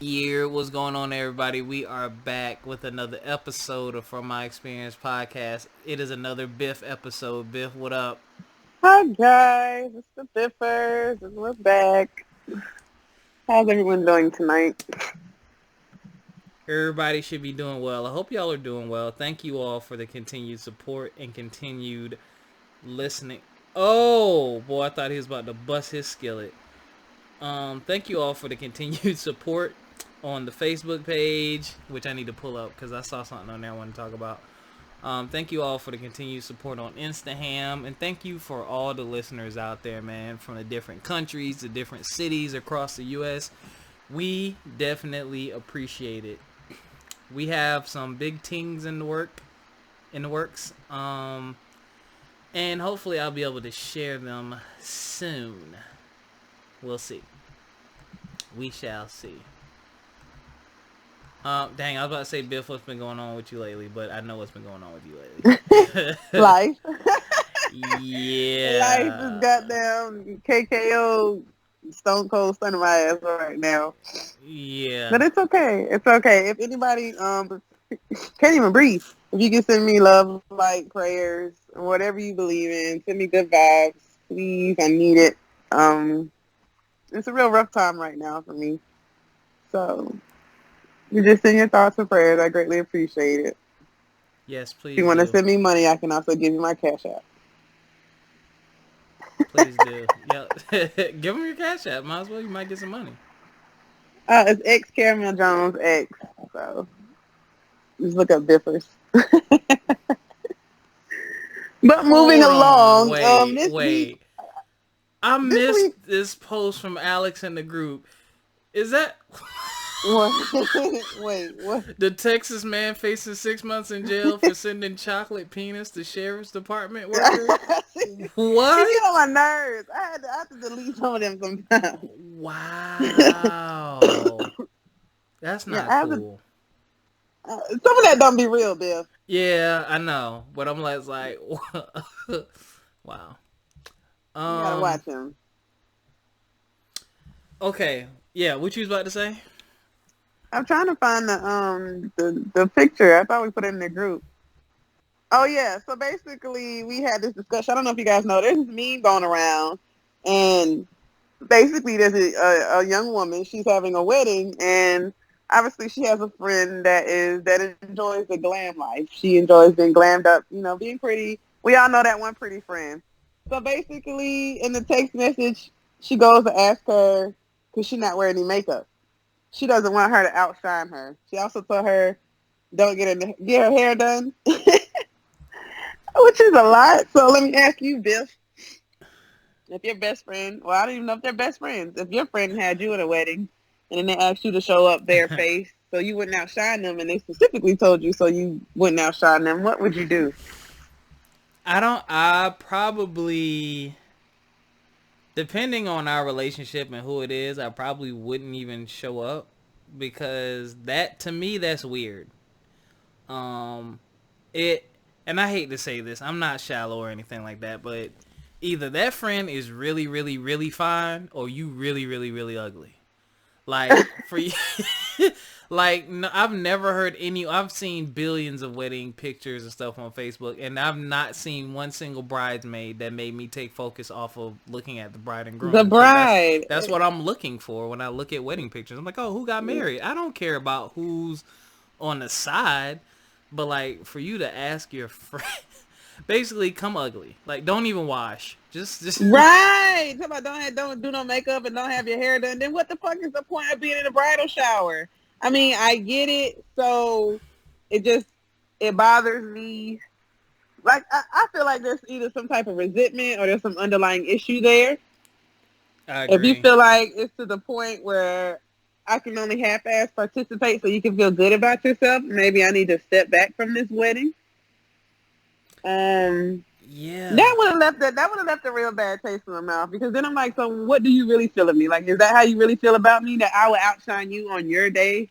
Yeah, what's going on, everybody? We are back with another episode of From My Experience podcast. It is another Biff episode. Biff, what up? Hi guys, it's the Biffers, and we're back. How's everyone doing tonight? Everybody should be doing well. I hope y'all are doing well. Thank you all for the continued support and continued listening. Oh boy, I thought he was about to bust his skillet. Thank you all for the continued support on the Facebook page, which I need to pull up because I saw something on there I want to talk about. Thank you all for the continued support on Instaham, and thank you for all the listeners out there, man, from the different countries, the different cities across the U.S. We definitely appreciate it. We have some big things in the works, and hopefully I'll be able to share them soon. We'll see. We shall see. Dang, I was about to say, Biff, what's been going on with you lately? But I know what's been going on with you lately. Life. Life is Yeah. goddamn KKO Stone Cold Stunning my ass right now. Yeah. But it's okay. It's okay. If anybody can't even breathe, if you can send me love, light, prayers, whatever you believe in, send me good vibes, please. I need it. It's a real rough time right now for me. So you just send your thoughts and prayers. I greatly appreciate it. Yes, If you please want to do. send me money, I can also give you my cash app. Please do. Yeah. Give him your cash app. Might as well. You might get some money. It's X Caramel Jones X. So just look up Biffers. But moving Hold on. along, Wait. this week, Wait. I this missed week, this post from Alex in the group. Is that what? Wait, what? the Texas man facing 6 months in jail for sending chocolate penis to sheriff's department worker? He get What? on my nerves. I had to delete some of them sometimes. Wow. That's Yeah, not I have to. cool. Some of that don't be real, Bill. Yeah, I know, but I'm like, wow. You gotta Um. watch him. Okay. Yeah. What you was about to say? I'm trying to find the picture. I thought we put it in the group. Oh yeah. So basically, we had this discussion. I don't know if you guys know. There's this meme going around, and basically, there's a young woman. She's having a wedding, and obviously, she has a friend that enjoys the glam life. She enjoys being glammed up. Being pretty. We all know that one pretty friend. So basically, in the text message, she goes to ask her because she's not wearing any makeup. She doesn't want her to outshine her. She also told her don't get her hair done, which is a lot. So let me ask you, Biff, if your best friend, well, I don't even know if they're best friends. If your friend had you at a wedding and then they asked you to show up bare face so you wouldn't outshine them, and they specifically told you so you wouldn't outshine them, what would you do? I don't. I probably, depending on our relationship and who it is, I probably wouldn't even show up because that to me that's weird. Um, it and I hate to say this, I'm not shallow or anything like that, but either that friend is really, really, really fine or you really, really, really ugly. Like for you, like no, I've never heard any. I've seen billions of wedding pictures and stuff on Facebook, and I've not seen one single bridesmaid that made me take focus off of looking at the bride and The groom. Because bride. that's what I'm looking for when I look at wedding pictures. I'm like, oh, who got married? I don't care about who's on the side, but like for you to ask your friend, basically, come ugly. Like, don't even wash. Just Right. Talk about don't do no makeup and don't have your hair done. Then what the fuck is the point of being in a bridal shower? I mean, I get it. So it just it bothers me. Like I feel like there's either some type of resentment or there's some underlying issue there. I If you agree. feel like it's to the point where I can only half-ass participate so you can feel good about yourself, maybe I need to step back from this wedding. Um, Yeah. that would have left a real bad taste in my mouth because then I'm like, so what do you really feel of me? Like, is that how you really feel about me? That I would outshine you on your day?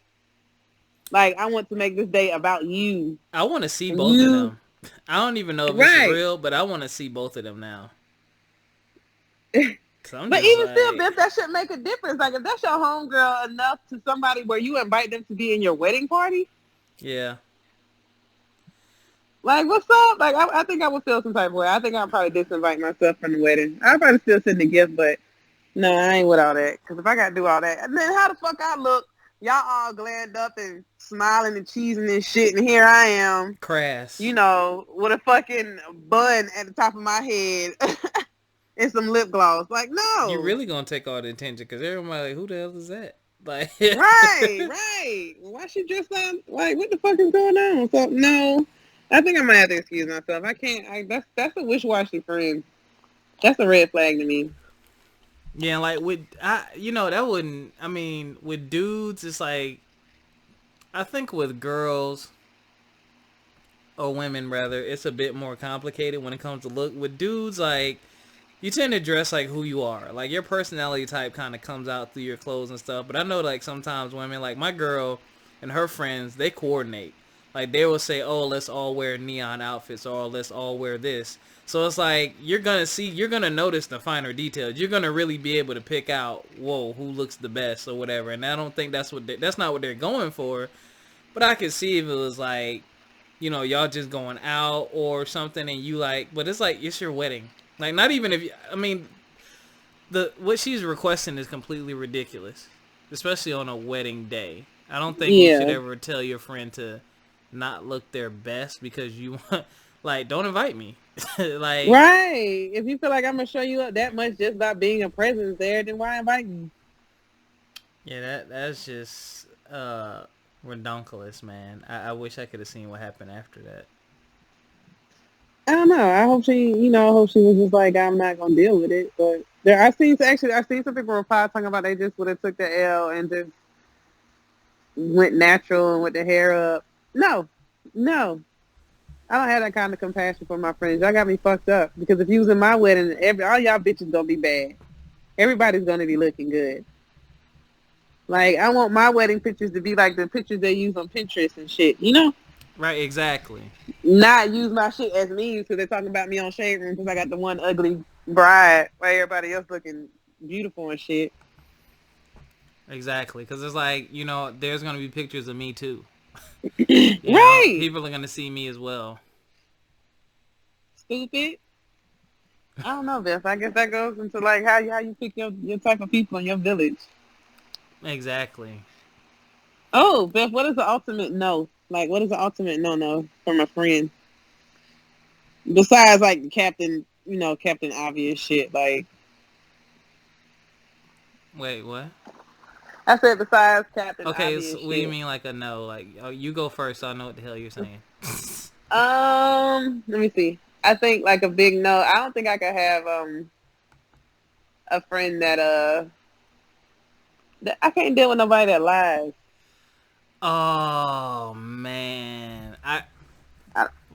Like, I want to make this day about you I want to see and both of you. them. I don't even know if it's Right. real, but I want to see both of them now. 'Cause I'm But just even still, like, Biff, that should make a difference. Like, if that's your homegirl enough to somebody where you invite them to be in your wedding party, yeah. like, what's up? Like, I think I would feel some type of way. I think I'd probably disinvite myself from the wedding. I'd probably still send the gift, but no, I ain't with all that. Because if I got to do all that, and then how the fuck I look, y'all all glammed up and smiling and cheesing and shit, and here I am, Crass. you know, with a fucking bun at the top of my head and some lip gloss. Like, You no. really gonna take all the attention because everybody like, who the hell is that? Like, Right, right. Why she dressed up? Like, what the fuck is going on? So, no. I think I might have to excuse myself. I can't. That's a wish-washy friend. That's a red flag to me. yeah, like that wouldn't. I mean, with dudes, it's like I think with girls or women rather, it's a bit more complicated when it comes to look. With dudes, like you tend to dress like who you are. Like your personality type kind of comes out through your clothes and stuff. But I know like sometimes women, like my girl and her friends, they coordinate. Like they will say, "Oh, let's all wear neon outfits," or "Let's all wear this." So it's like you're gonna notice the finer details. You're gonna really be able to pick out, whoa, who looks the best or whatever. And I don't think that's not what they're going for. But I could see if it was like, y'all just going out or something, and you like, but it's like it's your wedding. Like not even if I mean, the what she's requesting is completely ridiculous, especially on a wedding day. I don't think you should Yeah. ever tell your friend to not look their best because you want, like, don't invite me. Like, Right. If you feel like I'm gonna show you up that much just by being a presence there, then why invite me? yeah, that's just redonkulous, man. I wish I could have seen what happened after that. I don't know. I hope she was just like, I'm not gonna deal with it. But I've seen some people reply talking about they just would have took the L and just went natural and with the hair up. No, no. I don't have that kind of compassion for my friends. Y'all got me fucked up. Because if you was in my wedding, all y'all bitches gonna be bad. Everybody's gonna be looking good. Like, I want my wedding pictures to be like the pictures they use on Pinterest and shit. You know? Right, exactly. Not use my shit as memes because they're talking about me on Shade Room because I got the one ugly bride while everybody else looking beautiful and shit. Exactly, because it's like, there's gonna be pictures of me too. Right. People are gonna see me as well. Stupid. I don't know, Beth. I guess that goes into like how you pick your type of people in your village. Exactly. Oh, Beth, what is the ultimate no? Like, what is the ultimate no from a friend? Besides, like, Captain Obvious shit. Like, Wait, what? I said besides Captain Okay, Obvious so what do you shit. mean like a no? Like, oh, you go first so I know what the hell you're saying. Let me see. I think, like, a big no. I don't think I could have, a friend that I can't deal with nobody that lies. Oh, man. I,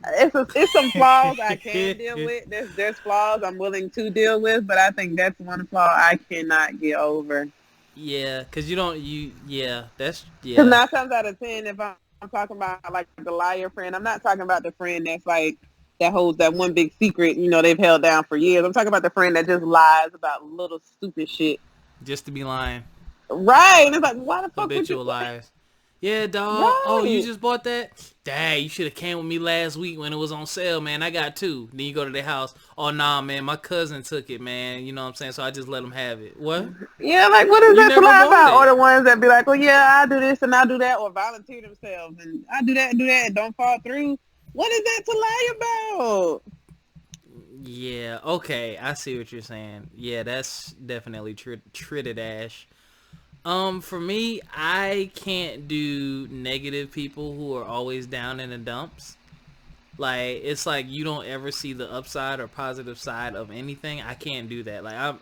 it's some flaws I can deal with. There's flaws I'm willing to deal with, but I think that's one flaw I cannot get over. Yeah, because Because yeah. 9 times out of 10, if I'm talking about like the liar friend, I'm not talking about the friend that's like that holds that one big secret, they've held down for years. I'm talking about the friend that just lies about little stupid shit. Just to be lying. Right. And it's like, why the fuck would you? Habitual liars. Yeah, dog. Oh, you Right. just bought that? Dang, you should have came with me last week when it was on sale, man. I got two. Then you go to their house. Oh, nah, man. My cousin took it, man. You know what I'm saying? So I just let him have it. What? Yeah, like, what is You that to never lie bought about? Or it. the ones that be like, oh, yeah, I do this and I do that, or volunteer themselves and I do that and do that and don't fall through. What is that to lie about? Yeah, okay. I see what you're saying. Yeah, that's definitely Tritidash. For me, I can't do negative people who are always down in the dumps. Like, it's like you don't ever see the upside or positive side of anything. I can't do that. Like,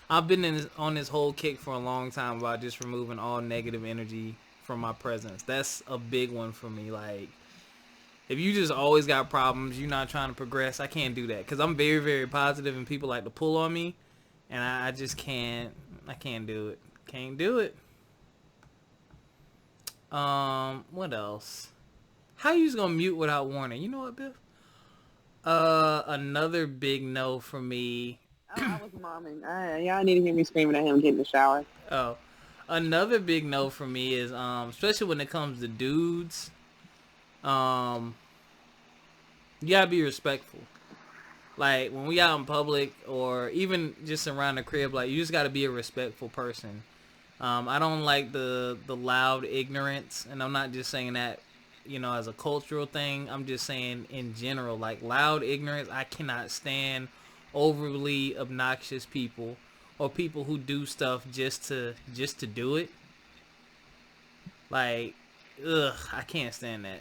I've been on this whole kick for a long time about just removing all negative energy from my presence. That's a big one for me. Like, if you just always got problems, you're not trying to progress, I can't do that. Because I'm very, very positive and people like to pull on me. And I just can't. I can't do it. Can't do it. What else? How you just gonna mute without warning? You know what, Biff? Another big no for me. I was momming. Y'all need to hear me screaming at him getting in the shower. Oh, another big no for me is especially when it comes to dudes, um, you gotta be respectful. Like when we out in public or even just around the crib, like you just gotta be a respectful person. I don't like the loud ignorance, and I'm not just saying that, as a cultural thing. I'm just saying in general, like loud ignorance. I cannot stand overly obnoxious people or people who do stuff just to do it. Like, ugh, I can't stand that.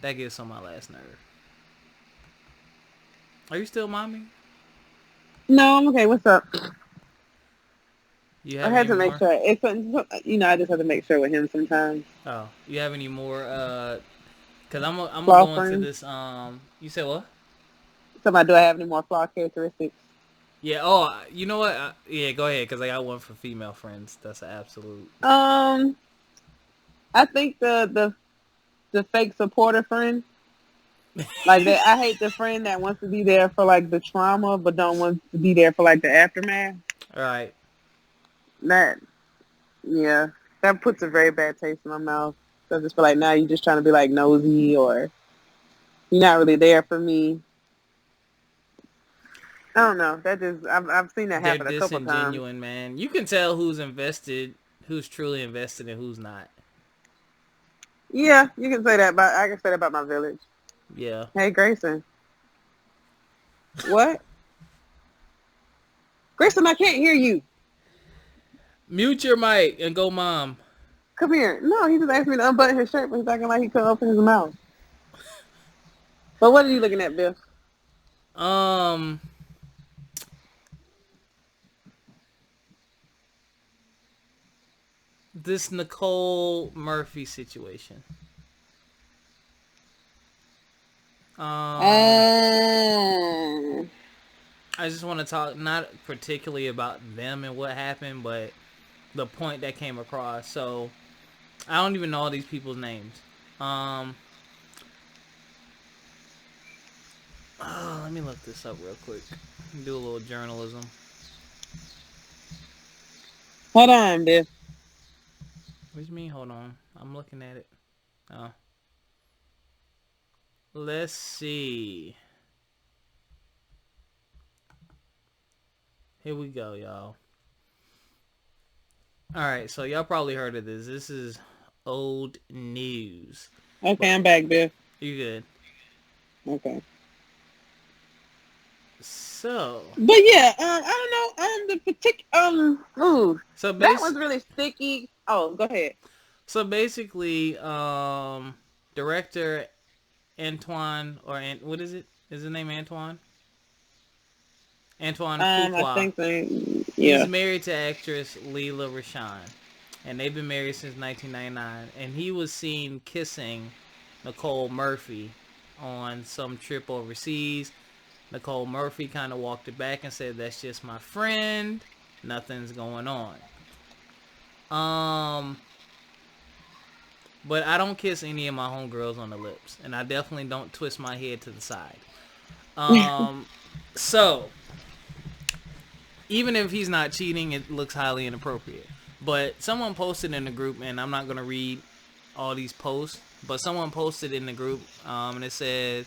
That gets on my last nerve. Are you still mommy? No, I'm okay. What's up? You I have had any to make more? sure. I just have to make sure with him sometimes. Oh, you have any more? Cause I'm gonna Flaw go into friends. this. You said what? Somebody, do I have any more flaw characteristics? Yeah. Oh, you know what? Yeah, go ahead. Cause I got one for female friends. That's an absolute. I think the fake supporter friend. Like that, I hate the friend that wants to be there for like the trauma, but don't want to be there for like the aftermath. All right. That, yeah, that puts a very bad taste in my mouth. So I just feel like now you're just trying to be like nosy, or you're not really there for me. I don't know. That just I've seen that They're happen a couple times. disingenuine, man. You can tell who's invested, who's truly invested, and who's not. Yeah, you can say that. But I can say that about my village. Yeah. Hey, Grayson. What? Grayson, I can't hear you. Mute your mic and go, mom. Come here. No, he just asked me to unbutton his shirt, but he's acting like he couldn't open his mouth. But what are you looking at, Bill? Um. This Nicole Murphy situation. Um, I just want to talk not particularly about them and what happened, but the point that came across. So I don't even know all these people's names. Let me look this up real quick. Do a little journalism. hold on, Bill. What do you mean? Hold on. I'm looking at it. Oh. Let's see. Here we go, y'all. Alright, so y'all probably heard of this. This is old news. Okay, I'm back, Bill. You good. Okay. So. But yeah, I don't know. The particular ooh, So that was really sticky. Oh, go ahead. So basically, director Antoine what is it? Is his name Antoine? Antoine I Fuqua. think they, yeah. He's married to actress Leela Rashan, and they've been married since 1999. And he was seen kissing Nicole Murphy on some trip overseas. Nicole Murphy kind of walked it back and said, "That's just my friend. Nothing's going on." But I don't kiss any of my homegirls on the lips, and I definitely don't twist my head to the side. So even if he's not cheating, it looks highly inappropriate. But someone posted in the group, and I'm not going to read all these posts, but someone posted in the group, and it said,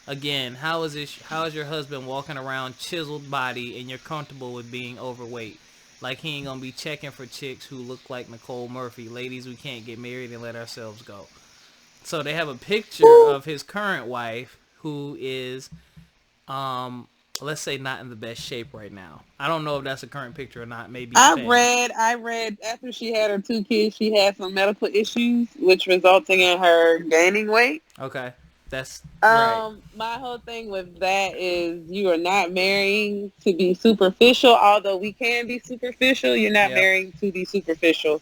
again, how is your husband walking around chiseled body and you're comfortable with being overweight? Like he ain't going to be checking for chicks who look like Nicole Murphy. Ladies, we can't get married and let ourselves go. So they have a picture of his current wife, who is, let's say, not in the best shape right now. I don't know if that's a current picture or not. Maybe I read after she had her 2 kids, she had some medical issues, which resulting in her gaining weight. Okay, that's right. My whole thing with that is you are not marrying to be superficial. Although we can be superficial, you're not marrying to be superficial.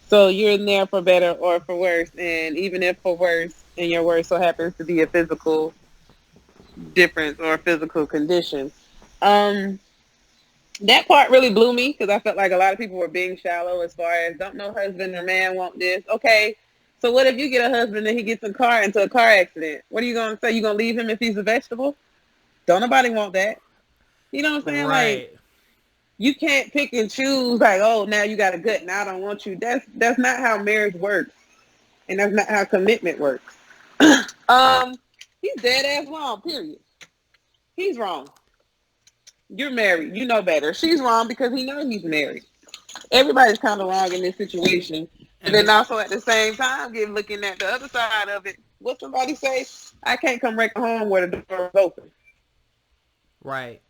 So you're in there for better or for worse, and even if for worse, and your worse so happens to be a physical difference or a physical condition. That part really blew me because I felt like a lot of people were being shallow as far as don't know husband or man want this. Okay, so what if you get a husband and he gets into a car accident? What are you going to say? You going to leave him if he's a vegetable? Don't nobody want that. You know what I'm saying? Like, Right. you can't pick and choose. Like, oh, now you got a gut. Now I don't want you. That's not how marriage works, and that's not how commitment works. um, he's dead ass wrong. Period. He's wrong. You're married. You know better. She's wrong because he knows he's married. Everybody's kind of wrong in this situation. And And then this, also at the same time, get looking at the other side of it. What somebody say? I can't come wreck home where the door is open. right.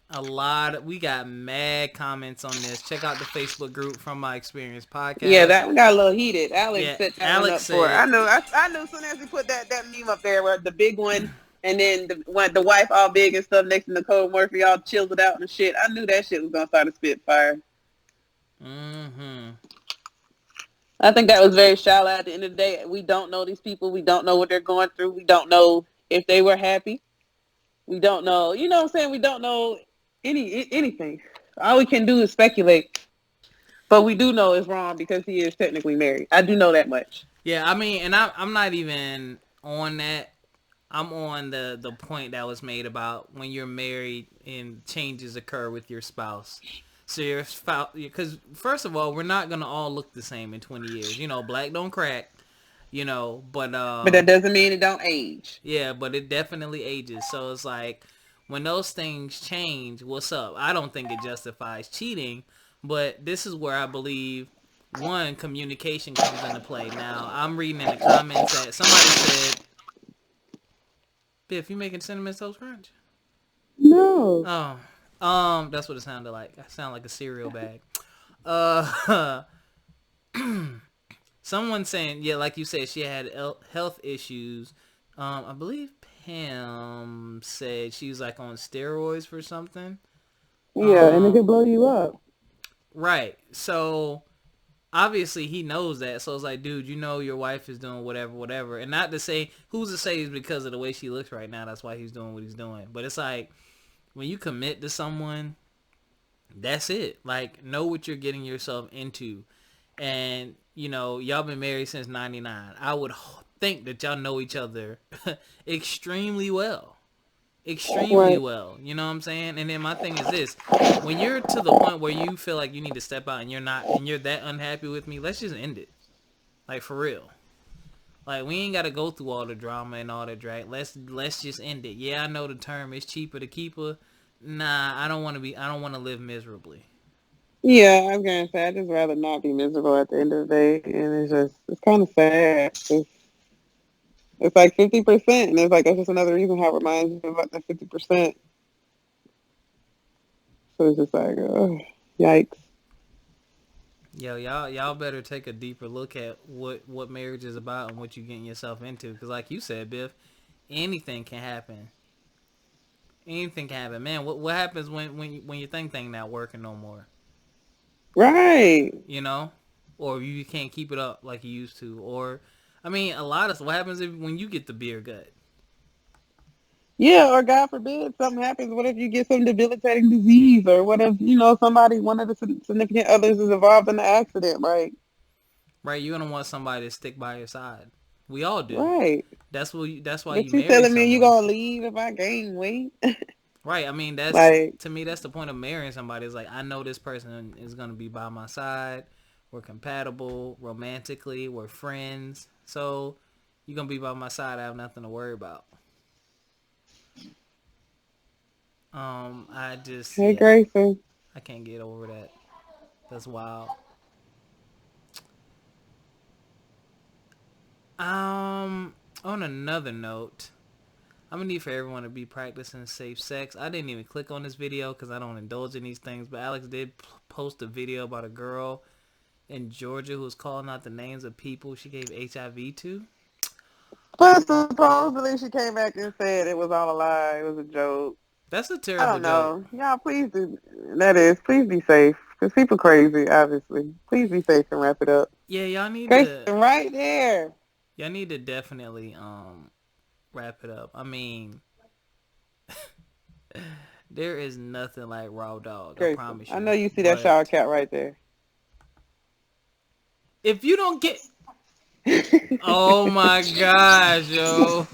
We got mad comments on this. Check out the Facebook group From My Experience Yeah, podcast. that one got a little heated. Alex Yeah, set that one Alex up for it. I said, knew. I knew as soon as he put that meme up there, where the big one, and then the wife all big and stuff next to Nicole Murphy all chilled it out and shit. I knew that shit was gonna start a spitfire. mm-hmm. I think that was very shallow. At the end of the day, we don't know these people. We don't know what they're going through. We don't know if they were happy. We don't know. You know what I'm saying? We don't know anything. All we can do is speculate. But we do know it's wrong because he is technically married. I do know that much. Yeah, I mean, and I'm not even on that. I'm on the point that was made about when you're married and changes occur with your spouse. So your spouse, because first of all, we're not gonna all look the same in 20 years. You know, black don't crack. You know, but But that doesn't mean it don't age. yeah, but it definitely ages. So it's like when those things change, what's up? I don't think it justifies cheating, but this is where I believe one, communication comes into play. Now, I'm reading in the comments that somebody said, Biff, you making cinnamon toast crunch? No. That's what it sounded like. I sound like a cereal bag. Uh, someone saying, yeah, like you said, she had health issues. I believe Pam said she was like on steroids for something. Yeah, and it could blow you up. Right. So obviously he knows that. So it's like, dude, you know your wife is doing whatever. And not to say, who's to say it's because of the way she looks right now, that's why he's doing what he's doing. But it's like, when you commit to someone, that's it. Like, know what you're getting yourself into. And, you know, y'all been married since 99. I would think that y'all know each other extremely well. Extremely well. You know what I'm saying? And then my thing is this. When you're to the point where you feel like you need to step out and you're that unhappy with me, let's just end it. Like, for real. Like, we ain't got to go through all the drama and all the drag. Let's just end it. Yeah, I know the term is cheaper to keep her. Nah, I don't want to live miserably. Yeah, I was gonna say I'd just rather not be miserable at the end of the day, and it's kind of sad. It's like 50%, and it's like that's just another reason how it reminds me about the 50%. So it's just like, oh, yikes. Yo, y'all better take a deeper look at what marriage is about and what you're getting yourself into. Because like you said, Biff, anything can happen. Anything can happen. Man, what happens when your thing not working no more? Right. You know? Or you can't keep it up like you used to. Or, I mean, a lot of what happens when you get the beer gut? Yeah, or God forbid something happens. What if you get some debilitating disease, or what if one of the significant others is involved in the accident? Right. Right, you're gonna want somebody to stick by your side. We all do. Right. That's why But you you marry telling me you someone. gonna leave if I gain weight? Right. I mean, Like, to me, that's the point of marrying somebody. It's like, I know this person is going to be by my side. We're compatible romantically. We're friends. So you're going to be by my side. I have nothing to worry about. hey, Yeah, Grayson. I can't get over that. That's wild. On another note, I'm gonna need for everyone to be practicing safe sex. I didn't even click on this video because I don't indulge in these things, but Alex did post a video about a girl in Georgia who was calling out the names of people she gave HIV to. But supposedly she came back and said it was all a lie. It was a joke. That's a I terrible don't joke. know. Y'all, please do. Please be safe. Because people crazy, obviously. Please be safe and wrap it up. Yeah, Grayson, right there. y'all need to definitely wrap it up. I mean, there is nothing like raw dog, I Grayson, promise I you. know you see that But shower cap right there. if you don't get, oh my gosh, yo,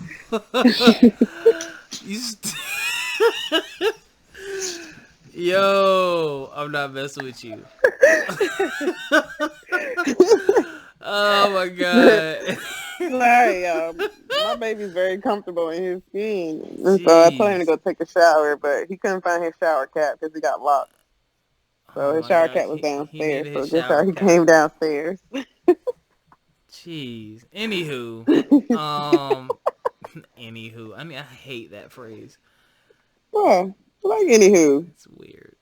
you. Yo, I'm not messing with you. Oh my god. Sorry, my baby's very comfortable in his skin. And so I told him to Jeez. go take a shower, but he couldn't find his shower cap because he got locked. Oh So his my shower god. cap was He downstairs. needed So his guess how shower he cap. came downstairs. Jeez. Anywho. Anywho. I mean, I hate that phrase. Well, like anywho, It's weird.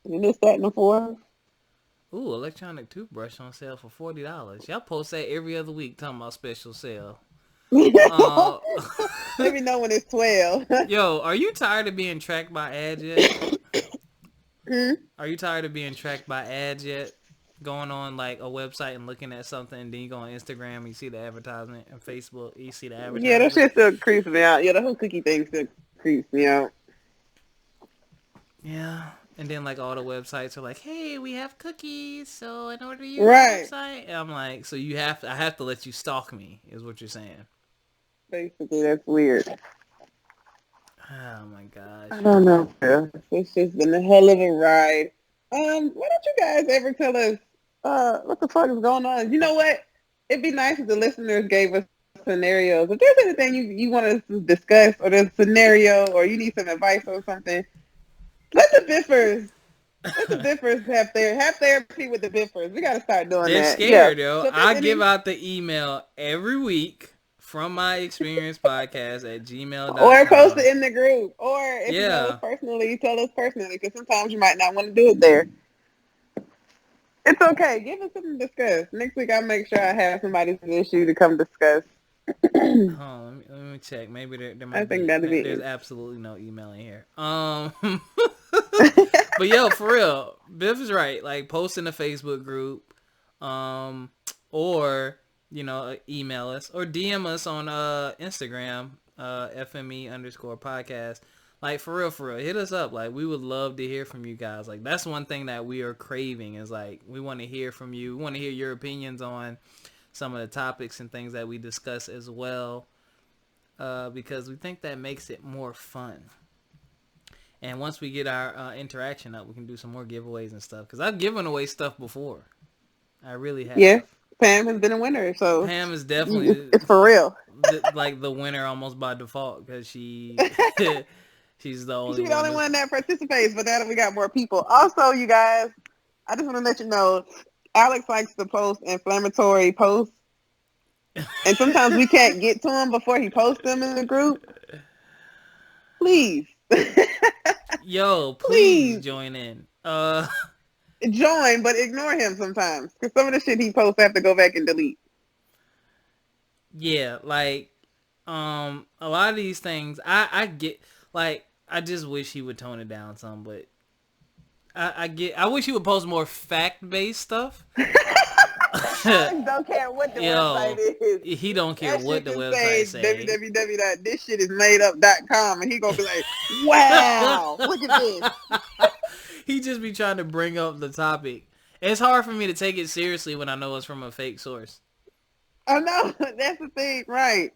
you just sat in the floor. Ooh, electronic toothbrush on sale for $40. Y'all post that every other week talking about special sale. Uh, Let me know when it's 12. Yo, are you tired of being tracked by ads yet? Hmm? Are you tired of being tracked by ads yet? Going on like a website and looking at something, and then you go on Instagram and you see the advertisement, and Facebook you see the Yeah, that advertisement. shit still creeps me out. Yeah, the whole cookie thing still creeps me out. Yeah, and then like all the websites are like, "Hey, we have cookies, so in order to use our Right. website," and I'm like, "So I have to let you stalk me," is what you're saying. Basically, that's weird. Oh my gosh. I don't know, bro. It's just been a hell of a ride. Why don't you guys ever tell us what the fuck is going on? You know what? It'd be nice if the listeners gave us scenarios. If there's anything you want us to discuss, or there's a scenario, or you need some advice or something, let the biffers have therapy with the biffers. We gotta start doing They're that. Yeah. scared, yo. So if I there's give any, out the email every week from my experience podcast at or post gmail.com. it in the group, or if you know us Yeah. personally, tell us personally, because sometimes you might not want to do it there. It's okay. Give us something to discuss. Next week, I'll make sure I have somebody's issue to come discuss. Oh, let me check. Maybe there I might think be. that'd be There's it. absolutely no email in here. But yo, for real, Biff is right. Like, post in the Facebook group, or email us or DM us on Instagram, FME_podcast. Like, for real, hit us up. Like, we would love to hear from you guys. Like, that's one thing that we are craving is like we want to hear from you. We want to hear your opinions on some of the topics and things that we discuss as well, because we think that makes it more fun. And once we get our interaction up, we can do some more giveaways and stuff. Because I've given away stuff before. I really have. Yes, Pam has been a winner, so Pam is definitely it's for real. like the winner almost by default because she's the only She's the one. only one that participates, but now that we got more people. Also, you guys, I just want to let you know, Alex likes to post inflammatory posts, and sometimes we can't get to him before he posts them in the group. Please. Yo, please Please join in. join, but ignore him sometimes, because some of the shit he posts I have to go back and delete. Yeah, like, a lot of these things, I get, like, I just wish he would tone it down some, but I wish he would post more fact-based stuff. Alex don't care what the website is. He don't care That what shit the can website say. www.thisshitisamade-up.com, and he gonna be like, wow, look at this. He just be trying to bring up the topic. It's hard for me to take it seriously when I know it's from a fake source. I know, that's the thing, right?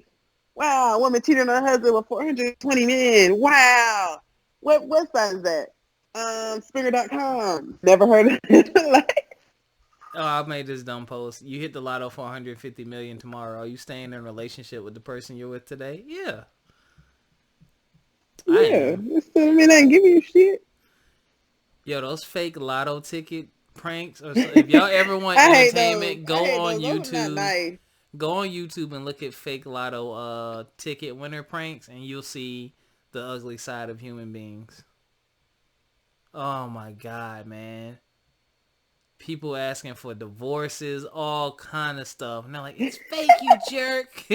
Wow, woman cheated on her husband with 420 men. Wow. What website is that? Springer.com. Never heard of it. Oh, I made this dumb post. You hit the lotto for 150 million tomorrow. Are you staying in a relationship with the person you're with today? Yeah. Yeah. I mean, I ain't give you shit. Yo, those fake lotto ticket pranks. Or if y'all ever want entertainment, go on YouTube. Nice. Go on YouTube and look at fake lotto ticket winner pranks, and you'll see the ugly side of human beings. Oh my god, man. People asking for divorces, all kind of stuff. And they're like, it's fake, you jerk.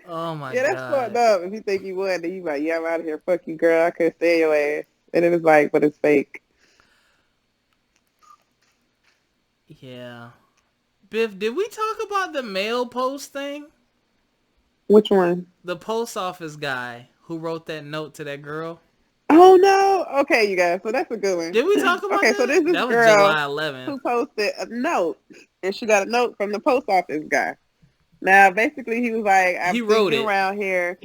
Oh my god. Yeah, that's fucked up. If you think you would, then you like, yeah, I'm out of here. Fuck you, girl. I couldn't stay your ass. And it was like, but it's fake. Yeah. Biff, did we talk about the mail post thing? Which one? The post office guy who wrote that note to that girl. Oh no. Okay, you guys. So that's a good one. Did we talk about that? So this is That was girl July 11th. who posted a note, and she got a note from the post office guy. Now, basically, he was like, "I'm He wrote thinking it around here.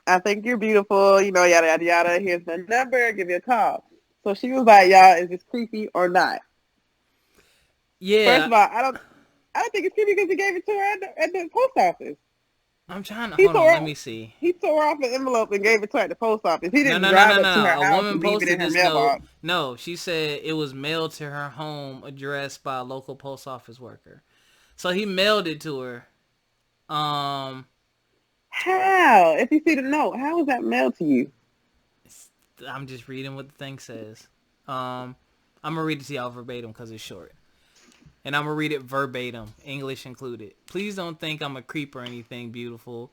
I think you're beautiful, yada, yada, yada. Here's my number. Give you a call. So she was like, y'all, is this creepy or not? First Yeah, of all, I don't think it's creepy because he gave it to her at the post office. I'm trying to He hold on. tore Let me see. he tore off an envelope and gave it to her at the post office. He No, didn't no, no, no, drive up to no. her A house woman and leave it posted in her this note. mailbox. No, she said it was mailed to her home, addressed by a local post office worker. So he mailed it to her. Um, How? If you see the note, how was that mailed to you? I'm just reading what the thing says. Um, I'm gonna read it to y'all verbatim because it's short, and I'm gonna read it verbatim, English included. Please don't think I'm a creep or anything, beautiful.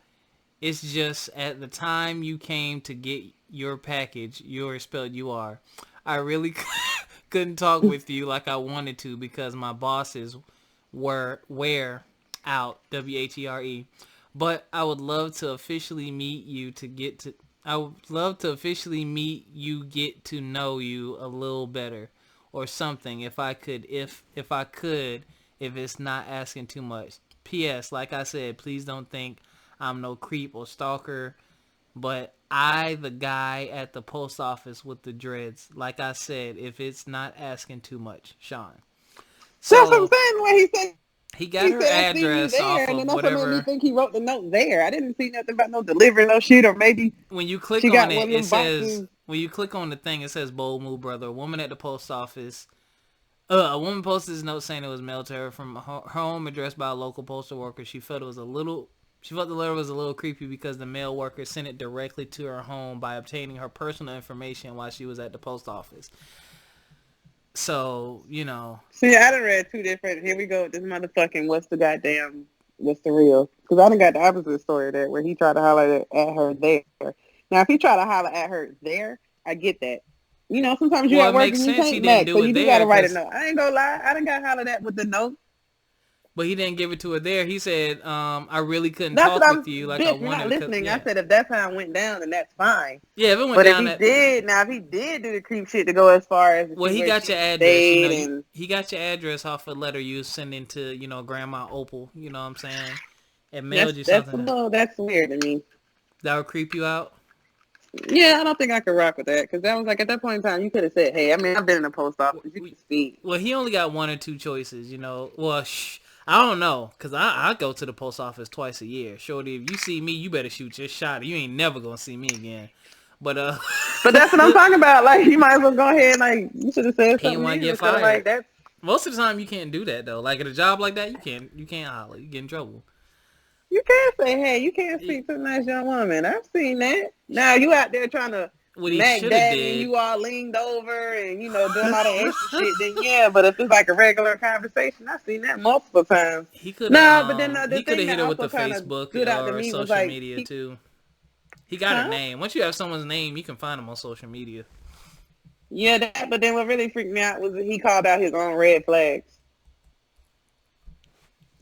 It's just at the time you came to get your package, you're spelled you are. I really couldn't talk with you like I wanted to because my bosses were out, WHERE. But I would love to officially meet you to get to I would love to officially meet you, get to know you a little better or something if it's not asking too much. PS, like I said, please don't think I'm no creep or stalker, but the guy at the post office with the dreads, like I said, if it's not asking too much, Sean. That's what I'm So saying. When he got he her said, "See you address there," off and then of that's what made me whatever. think he wrote the note there. I didn't see nothing about no delivery, no shit, or maybe When you click she on got it, one of it them says, boxes. when you click on the thing, it says bold move, brother. A woman at the post office. A woman posted this note saying it was mailed to her from her home, addressed by a local postal worker. She felt the letter was a little creepy because the mail worker sent it directly to her home by obtaining her personal information while she was at the post office. So, See, I done read two different. Here we go. This motherfucking what's the real? Because I done got the opposite story of that where he tried to holler at her there. Now, if he tried to holler at her there, I get that. Sometimes you well, at it work makes and you sense he can't didn't match, so do it you do there gotta write a because, note. I ain't gonna lie, I done got hollered at with the note. but he didn't give it to her there. He said, I really couldn't That's what talk I'm. with you like I Bitch, you're wanted not because, listening. I yeah. said if that's how it went down, then that's fine. Yeah, if it went But down that, if he did do the creep shit to go as far as to well, see he where got your she address. stayed and He got your address off a letter you was sending to, Grandma Opal. You know what I'm saying? It mailed you something that's weird to me. that would creep you out. Yeah, I don't think I could rock with that because that was like at that point in time you could have said, "Hey, I mean, I've been in the post office. You can speak." Well, he only got one or two choices. Well, I don't know, cause I go to the post office twice a year. Shorty, if you see me, you better shoot your shot. Or you ain't never gonna see me again. But But that's what I'm talking about. Like, you might as well go ahead. Like, you should have said he didn't something want to then get instead of like fired. that. Most of the time, you can't do that though. Like at a job like that, you can't holler. You get in trouble. You can't say, "Hey, you can't speak to a nice young woman." I've seen that. Now you out there trying to What he smack should have daddy and did. you all leaned over and doing all that extra shit. Then yeah, but if it's like a regular conversation, I've seen that multiple times. He could have No, but then the he could thing have hit that her with also the kind of Facebook stood out to or me was social like, media too. He got her huh? name. Once you have someone's name, you can find them on social media. Yeah, that. But then what really freaked me out was that he called out his own red flags.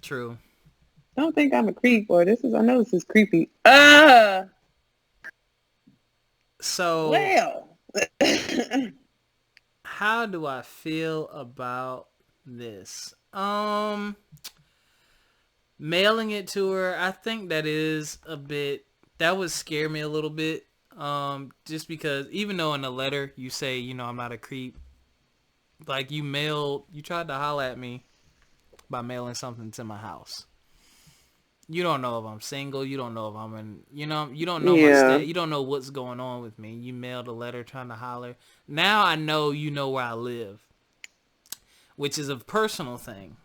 True. Don't think I'm a creep, or I know this is creepy. So, Well. how do I feel about this? Mailing it to her, I think that would scare me a little bit. Just because even though in the letter you say, I'm not a creep, like you tried to holler at me by mailing something to my house. You don't know if I'm single. You don't know if I'm in, you don't know my Yeah. you don't know what's going on with me. You mailed a letter trying to holler. Now I know you know where I live, which is a personal thing.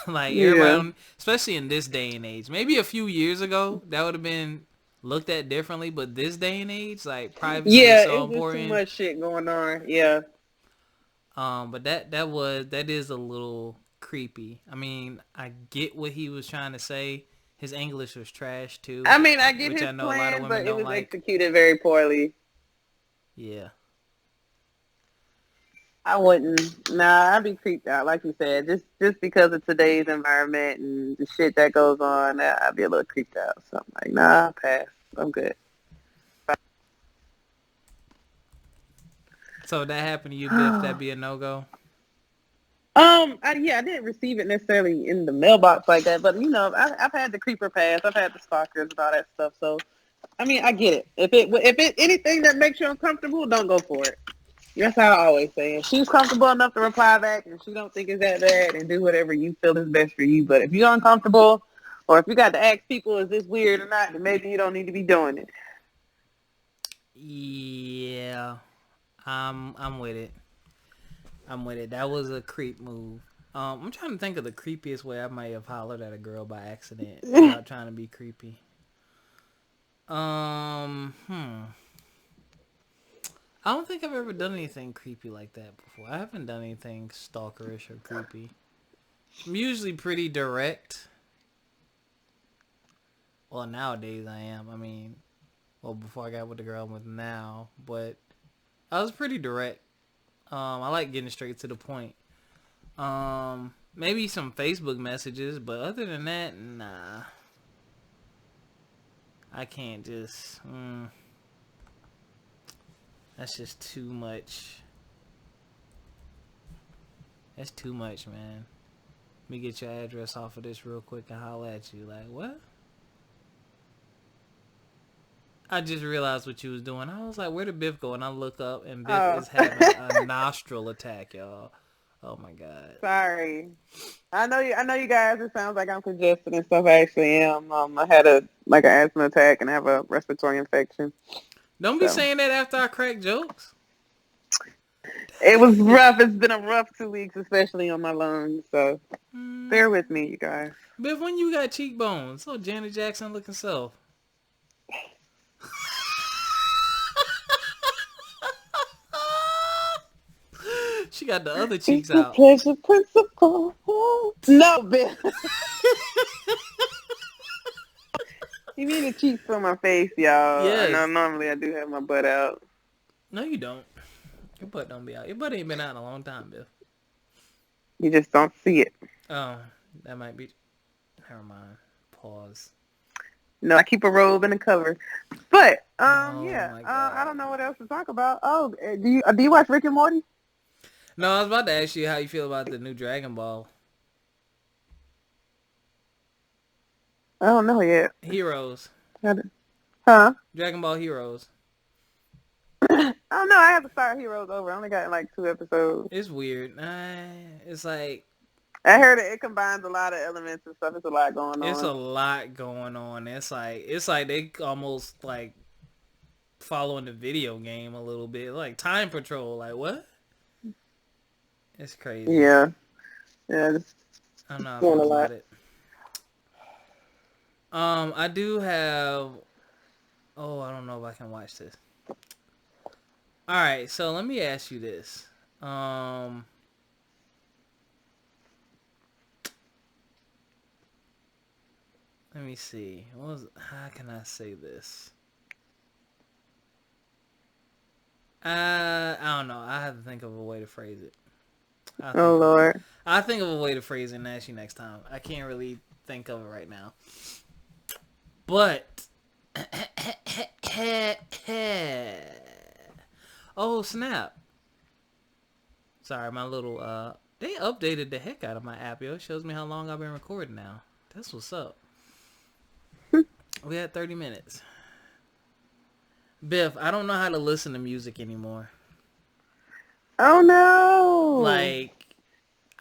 Like Yeah. everybody, especially in this day and age. Maybe a few years ago that would have been looked at differently, but this day and age, like privacy is Yeah, so it's just too important. much shit going on. Yeah. But that is a little creepy. I mean, I get what he was trying to say. His English was trash too, I mean, I get which his I know a lot of plan, women but it don't was like. executed very poorly. Yeah. I wouldn't. Nah, I'd be creeped out, like you said, just because of today's environment and the shit that goes on. I'd be a little creeped out. So I'm like, nah, I'll pass. I'm good. So if that happened to you, Biff, that'd be a no go. I didn't receive it necessarily in the mailbox like that, but I've had the creeper pass, I've had the stalkers and all that stuff. So I mean, I get it. If it anything that makes you uncomfortable, don't go for it. That's how I always say. If she's comfortable enough to reply back and she don't think it's that bad, and do whatever you feel is best for you. But if you're uncomfortable, or if you got to ask people, is this weird or not, then maybe you don't need to be doing it. Yeah, I'm with it. I'm with it. That was a creep move. I'm trying to think of the creepiest way I might have hollered at a girl by accident without trying to be creepy. Hmm. I don't think I've ever done anything creepy like that before. I haven't done anything stalkerish or creepy. I'm usually pretty direct. Well, nowadays I am. I mean, well, before I got with the girl I'm with now, but I was pretty direct. I like getting straight to the point. Maybe some Facebook messages, but other than that, nah. I can't just. That's just too much. That's too much, man. Let me get your address off of this real quick and holler at you. Like, what? I just realized what you was doing. I was like, where did Biff go? And I look up, and Biff is having a nostril attack, y'all. Oh my god. Sorry. I know you guys. It sounds like I'm congested and stuff. I actually am. I had an asthma attack and I have a respiratory infection. Don't be saying that after I crack jokes. It was rough. It's been a rough 2 weeks, especially on my lungs. So bear with me, you guys. Biff, when you got cheekbones, so Janet Jackson looking self. She got the other cheeks out. Pleasure principle. No, Biff. You mean the cheeks on my face, y'all? Yes. I know normally I do have my butt out. No, you don't. Your butt don't be out. Your butt ain't been out in a long time, Bill. You just don't see it. Oh, that might be. Never mind. Pause. No, I keep a robe and a cover. But Oh, yeah, my God. I don't know what else to talk about. Oh, do you watch Rick and Morty? No, I was about to ask you how you feel about the new Dragon Ball. I don't know yet. Heroes. Huh? Dragon Ball Heroes. I don't know. I have to start Heroes over. I only got like 2 episodes. It's weird. It's like... I heard it combines a lot of elements and stuff. It's a lot going on. It's a lot going on. It's like they almost like following the video game a little bit. Like Time Patrol. Like what? It's crazy. Yeah. Yeah. I'm not feeling about it. I do have... Oh, I don't know if I can watch this. Alright, so let me ask you this. Let me see. How can I say this? I don't know. I have to think of a way to phrase it. Oh, Lord. I'll think of a way to phrase it and ask you next time. I can't really think of it right now. But... Oh, snap. Sorry, my little... They updated the heck out of my app, yo. It shows me how long I've been recording now. That's what's up. We had 30 minutes. Biff, I don't know how to listen to music anymore. Oh, no. Like...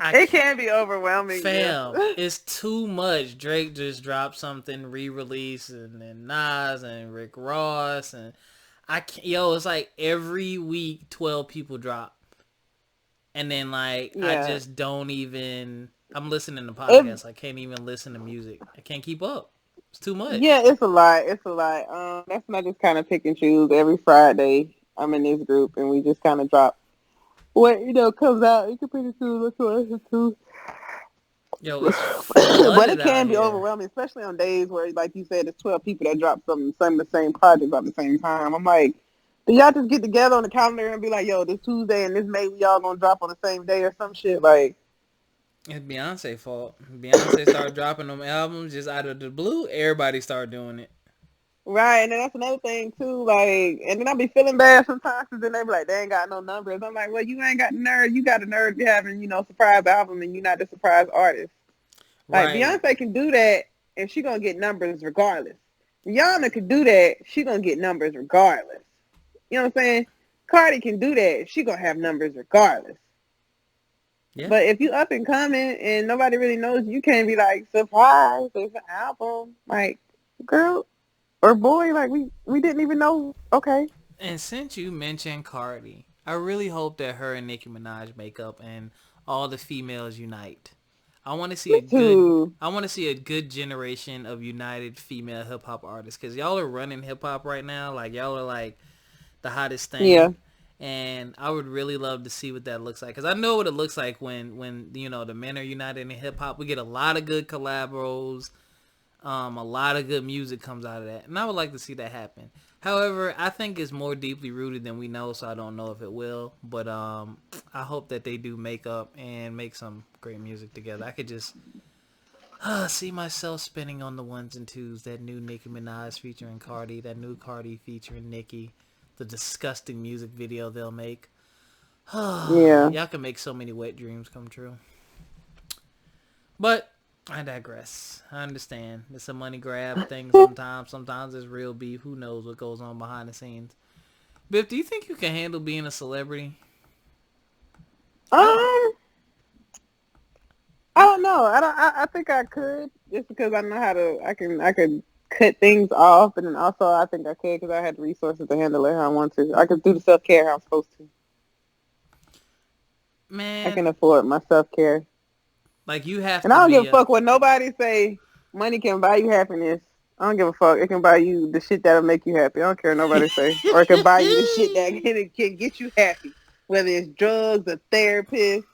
It can be overwhelming. Fam, it's too much. Drake just dropped something re-release, and then Nas and Rick Ross, and I can't, it's like every week 12 people drop, and then like I just don't even. I'm listening to podcasts. I can't even listen to music. I can't keep up. It's too much. Yeah, it's a lot. It's a lot. That's not just kind of pick and choose. Every Friday, I'm in this group, and we just kind of drop what comes out. You can pick and choose what to listen to. Yo, it's but it can be overwhelming, especially on days where, like you said, it's 12 people that drop the same project at the same time. I'm like, do y'all just get together on the calendar and be like, yo, this Tuesday and this May, we all gonna drop on the same day or some shit? Like, it's Beyonce's fault. Beyonce started dropping them albums just out of the blue. Everybody started doing it. Right, and then that's another thing too. Like, and then I be feeling bad sometimes because then they be like, they ain't got no numbers. I'm like, well, you ain't got the nerve. You got the nerve to having, surprise album, and you're not the surprise artist. Like, right. Beyonce can do that, and she gonna get numbers regardless. Rihanna could do that. She gonna get numbers regardless. You know what I'm saying? Cardi can do that. She gonna have numbers regardless. Yeah. But if you up and coming and nobody really knows, you can't be like, surprise, there's an album. Like, girl or boy, like we didn't even know. Okay. And since you mentioned Cardi, I really hope that her and Nicki Minaj make up and all the females unite. I want to see Me too. I want to see a good generation of united female hip hop artists because y'all are running hip hop right now. Like y'all are like the hottest Yeah. thing, and I would really love to see what that looks like because I know what it looks like when you know the men are united in hip hop. We get a lot of good collabos. A lot of good music comes out of that, and I would like to see that happen. However, I think it's more deeply rooted than we know, so I don't know if it will. But I hope that they do make up and make some great music together. I could just see myself spinning on the ones and twos. That new Nicki Minaj featuring Cardi, that new Cardi featuring Nicki, the disgusting music video they'll make. Yeah. Y'all can make so many wet dreams come true. But I digress. I understand. It's a money grab thing sometimes. Sometimes it's real beef. Who knows what goes on behind the scenes. Biff, do you think you can handle being a celebrity? I don't know. I think I could just because I know how to. I can cut things off, and then also I think I could because I had the resources to handle it how I want to. I can do the self care how I'm supposed to. Man, I can afford my self care. like you have And to I don't be give a fuck what nobody say. Money can buy you happiness. I don't give a fuck. It can buy you the shit that'll make you happy. I don't care what nobody say. Or it can buy you the shit that can get you happy. Whether it's drugs, a therapist,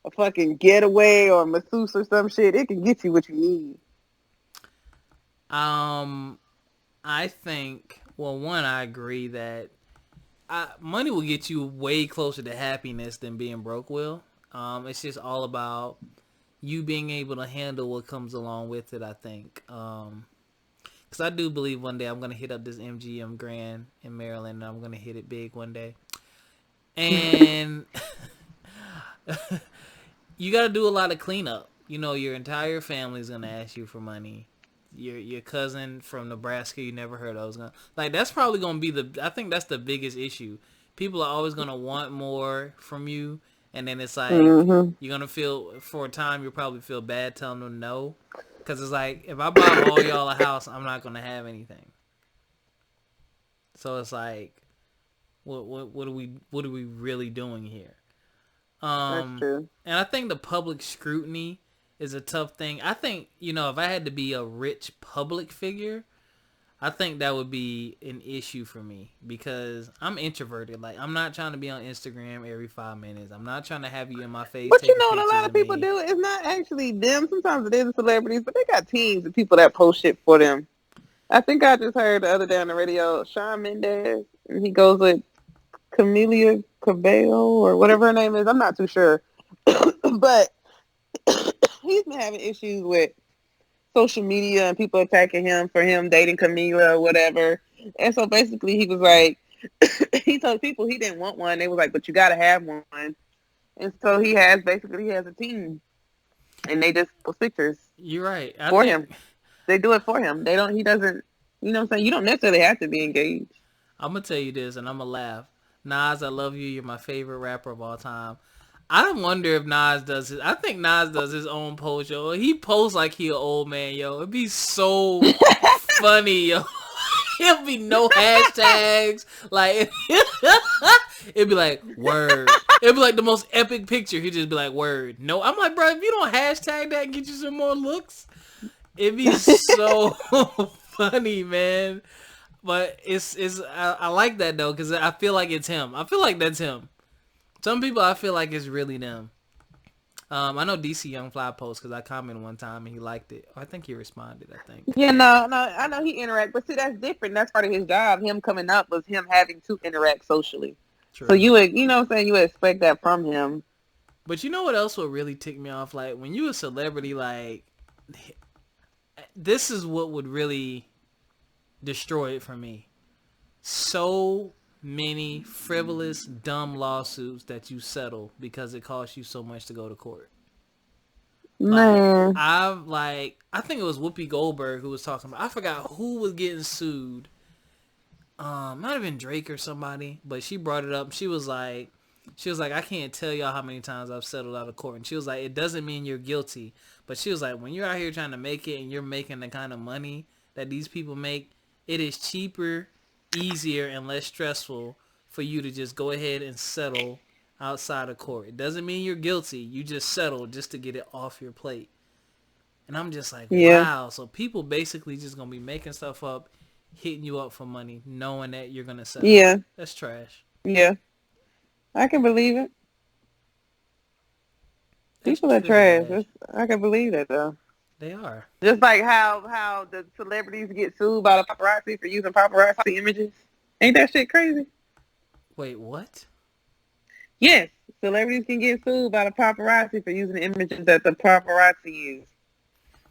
a fucking getaway, or a masseuse or some shit. It can get you what you need. I think. Well, one, I agree that money will get you way closer to happiness than being broke will. It's just all about you being able to handle what comes along with it, I think. Because I do believe one day I'm going to hit up this MGM Grand in Maryland, and I'm going to hit it big one day. And you got to do a lot of cleanup. You know, your entire family's going to ask you for money. Your cousin from Nebraska you never heard of is gonna, like, that's probably gonna be I think that's the biggest issue. People are always gonna want more from you, and then it's like Mm-hmm. you're gonna feel for a time you'll probably feel bad telling them no, because it's like if I buy all y'all a house, I'm not gonna have anything. So it's like, what are we really doing here? That's true. And I think the public scrutiny is a tough thing. I think, you know, if I had to be a rich public figure, I think that would be an issue for me because I'm introverted. Like, I'm not trying to be on Instagram every 5 minutes. I'm not trying to have you in my face But you taking know what a pictures lot of of people me. do? It's not actually them. Sometimes it is the celebrities, but they got teams of people that post shit for them. I think I just heard the other day on the radio, Shawn Mendes, and he goes with Camelia Cabello or whatever her name is. I'm not too sure. But he's been having issues with social media and people attacking him for him dating Camila or whatever. And so basically he was like, he told people he didn't want one. They was like, but you got to have one. And so he has a team and they just post pictures You're right. I for think him. They do it for him. He doesn't, you know what I'm saying? You don't necessarily have to be engaged. I'm going to tell you this and I'm going to laugh. Nas, I love you. You're my favorite rapper of all time. I wonder if Nas does his. I think Nas does his own post, yo. He posts like he an old man, yo. It'd be so funny, yo. It'll be no hashtags. Like, it'd be like, word. It'd be like the most epic picture. He'd just be like, word. No, I'm like, bro, if you don't hashtag that and get you some more looks, it'd be so funny, man. But I like that, though, because I feel like it's him. I feel like that's him. Some people I feel like it's really them. I know DC Young Fly post because I commented one time and he liked it. I think he responded. I think. Yeah, no, I know he interact, but see, that's different. That's part of his job. Him coming up was him having to interact socially. True. So you would, you know what I'm saying, you would expect that from him. But you know what else would really tick me off? Like, when you a celebrity, like, this is what would really destroy it for me. So many frivolous, dumb lawsuits that you settle because it costs you so much to go to court. Man. I think it was Whoopi Goldberg who was talking about. I forgot who was getting sued. Might have been Drake or somebody, but she brought it up. She was like, I can't tell y'all how many times I've settled out of court. And she was like, it doesn't mean you're guilty, but she was like, when you're out here trying to make it and you're making the kind of money that these people make, it is cheaper, easier, and less stressful for you to just go ahead and settle outside of court. It doesn't mean you're guilty. You just settle just to get it off your plate. And I'm just like, wow. So people basically just gonna be making stuff up, hitting you up for money, knowing that you're gonna settle. Yeah. That's trash. Yeah. I can believe it. People are trash. I can believe that though. They are. Just like how the celebrities get sued by the paparazzi for using paparazzi images. Ain't that shit crazy? Wait, what? Yes. Celebrities can get sued by the paparazzi for using the images that the paparazzi use.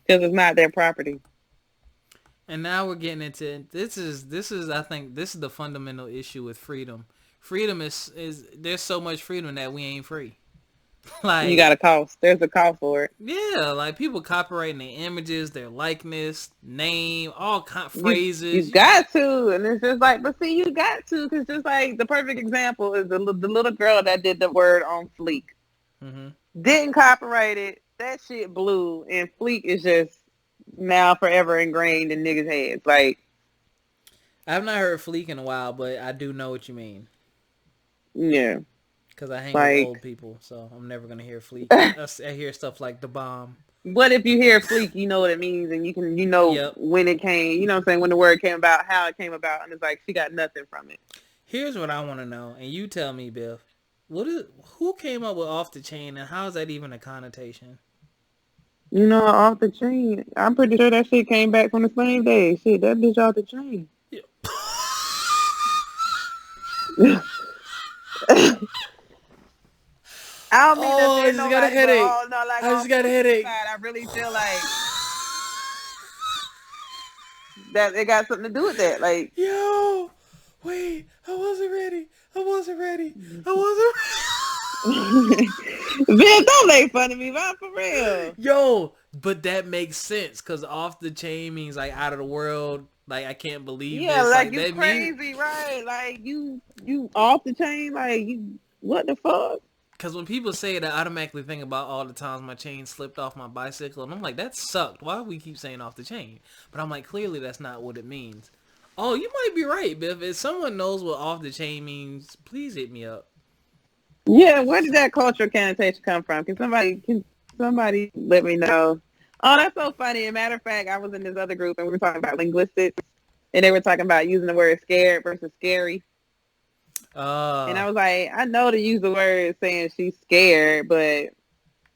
Because it's not their property. And now we're getting into this is I think this is the fundamental issue with freedom. Freedom is there's so much freedom that we ain't free. Like, you got a cost. There's a cost for it. Yeah, like people copyrighting their images, their likeness, name, all phrases. You got to, and it's just like, but see, you got to, because just like the perfect example is the little girl that did the word on Fleek. Mm-hmm. Didn't copyright it. That shit blew, and Fleek is just now forever ingrained in niggas' heads. Like, I've not heard Fleek in a while, but I do know what you mean. Yeah. Because I hang with old people, so I'm never going to hear Fleek. I hear stuff like The Bomb. But if you hear Fleek, you know what it means, and you know when it came, you know what I'm saying, when the word came about, how it came about, and it's like, she got nothing from it. Here's what I want to know, and you tell me, Biff. Who came up with Off the Chain, and how is that even a connotation? You know, Off the Chain, I'm pretty sure that shit came back from the same day. Shit, that bitch Off the Chain. Yeah. I don't mean I just got a headache. I just got a headache. I really feel like that it got something to do with that. Like, yo, wait, I wasn't ready. Man, don't make fun of me, man, for real. Yo, but that makes sense, because Off the Chain means like out of the world. Like, I can't believe this. Yeah, like you crazy, right? Like you off the chain, like you, what the fuck? Because when people say it, I automatically think about all the times my chain slipped off my bicycle. And I'm like, that sucked. Why do we keep saying off the chain? But I'm like, clearly that's not what it means. Oh, you might be right, Biff. If someone knows what off the chain means, please hit me up. Yeah, where did that cultural connotation come from? Can somebody let me know? Oh, that's so funny. As a matter of fact, I was in this other group and we were talking about linguistics. And they were talking about using the word scared versus scary. And I was like, I know to use the word saying she's scared, but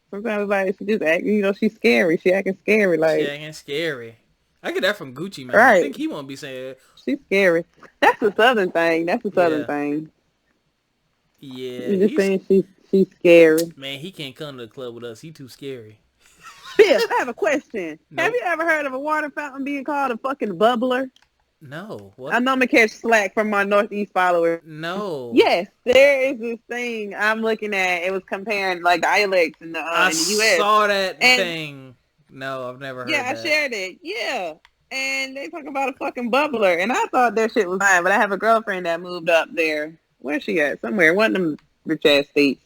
sometimes like she just act, she's scary. She acting scary. Like, she acting scary. I get that from Gucci Mane. Right. I think he won't be saying she's scary. That's a southern thing. thing. Yeah. He's just saying she's scary. Man, he can't come to the club with us. He too scary. Biff, I have a question. Nope. Have you ever heard of a water fountain being called a fucking bubbler? No. What? I know I'm going to catch slack from my Northeast followers. No. Yes, there is this thing I'm looking at. It was comparing like dialects in the U.S. I saw that thing. No, I've never heard that. Yeah, I shared it. Yeah. And they talk about a fucking bubbler. And I thought that shit was fine, but I have a girlfriend that moved up there. Where's she at? Somewhere. One of them rich-ass states.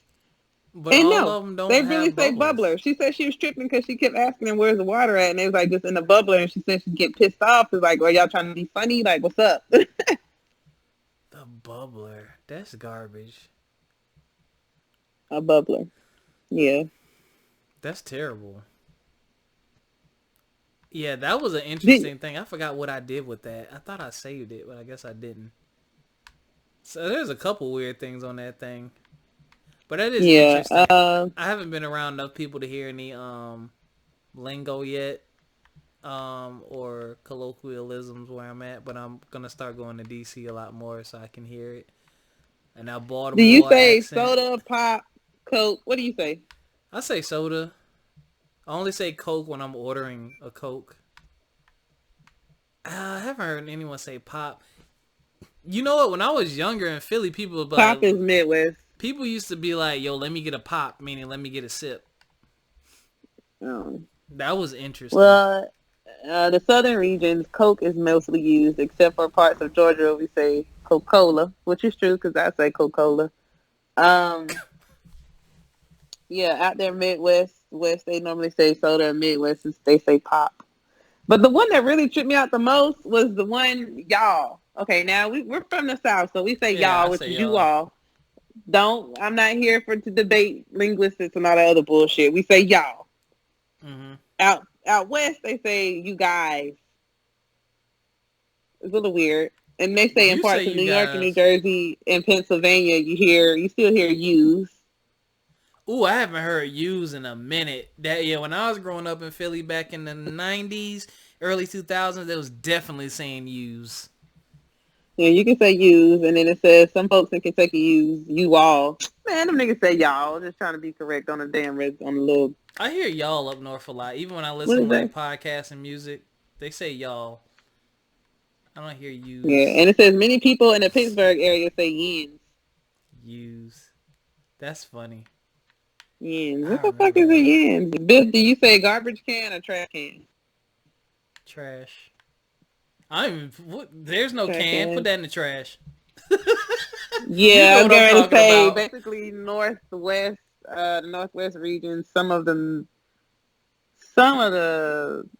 But and all of them don't they really say bubbler. She said she was tripping because she kept asking them where's the water at, and they was like just in the bubbler, and she said she'd get pissed off. It's like, are y'all trying to be funny? Like, what's up? The bubbler. That's garbage. A bubbler. Yeah. That's terrible. Yeah, that was an interesting thing. I forgot what I did with that. I thought I saved it, but I guess I didn't. So there's a couple weird things on that thing. But that is interesting. I haven't been around enough people to hear any lingo yet, or colloquialisms where I'm at. But I'm gonna start going to DC a lot more so I can hear it. And now Baltimore. Do you say accent. Soda, pop, Coke? What do you say? I say soda. I only say Coke when I'm ordering a Coke. I haven't heard anyone say pop. You know what? When I was younger in Philly, people would be pop is Midwest. People used to be like, yo, let me get a pop, meaning let me get a sip. Um, That was interesting. well, the southern regions, Coke is mostly used, except for parts of Georgia where we say Coca-Cola, which is true because I say Coca-Cola. Um, yeah, out there Midwest, West, they normally say soda, and Midwest, they say pop. But the one that really tripped me out the most was the one y'all. Okay, now we're from the South, so we say Yeah, I y'all, which say is you y'all. all. Don't, I'm not here to debate linguistics and all that other bullshit. We say y'all. Hmm. Out west, they say you guys. It's a little weird. And they say in You say parts of you New York and New guys. Jersey and Pennsylvania, you still hear yous. Ooh, I haven't heard "use" in a minute. That yeah, when I was growing up in Philly back in the '90s, early 2000s, they was definitely saying "use." Yeah, you can say yous, and then it says some folks in Kentucky use you all. Man, them niggas say y'all. Just trying to be correct on the on the little. I hear y'all up north a lot. Even when I What listen to is that? like podcasts and music, they say y'all. I don't hear Yeah, "use." and it says many people in the Pittsburgh area say yins. Use. That's funny. Yins. What I the fuck remember is a that. yin? Biff, do you say garbage can or trash can? Trash. I don't even. What, there's no Trash can. Put can. that in the trash. You Yeah, know I was what I'm going to talking say about. basically northwest, the northwest region. Some of the,